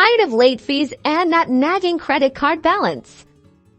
Tired of late fees and that nagging credit card balance?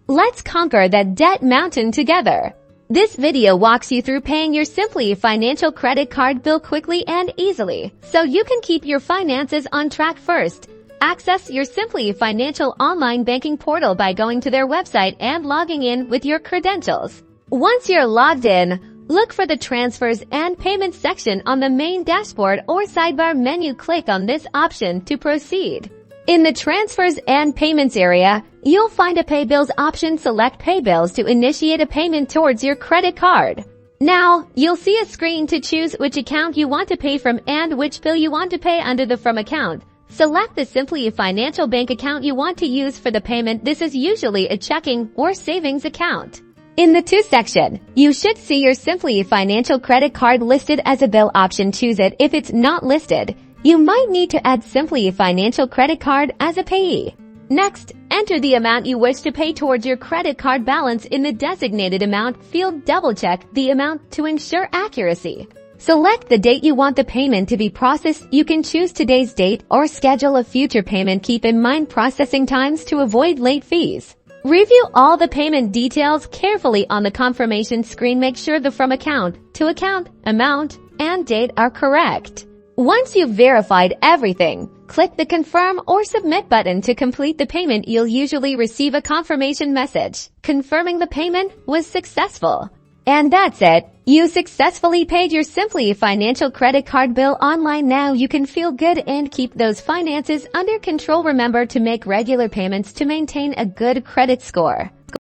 Let's conquer that debt mountain together. This video walks you through paying your Simplii Financial credit card bill quickly and easily, so you can keep your finances on track. First, access your Simplii Financial online banking portal by going to their website and logging in with your credentials. Once you're logged in, look for the Transfers and Payments section on the main dashboard or sidebar menu. Click on this option to proceed. In the Transfers and Payments area, you'll find a Pay Bills option. Select Pay Bills to initiate a payment towards your credit card. Now, you'll see a screen to choose which account you want to pay from and which bill you want to pay under the From account. Select the Simplii Financial bank account you want to use for the payment. This is usually a checking or savings account. In the To section, you should see your Simplii Financial credit card listed as a bill option. Choose it. If it's not listed, you might need to add Simplii Financial credit card as a payee. Next, enter the amount you wish to pay towards your credit card balance in the designated amount field. Double-check the amount to ensure accuracy. Select the date you want the payment to be processed. You can choose today's date or schedule a future payment. Keep in mind processing times to avoid late fees. Review all the payment details carefully on the confirmation screen. Make sure the From account, To account, amount, and date are correct. Once you've verified everything, click the Confirm or Submit button to complete the payment. You'll usually receive a confirmation message confirming the payment was successful. And that's it. You successfully paid your Simplii Financial credit card bill online. Now you can feel good and keep those finances under control. Remember to make regular payments to maintain a good credit score.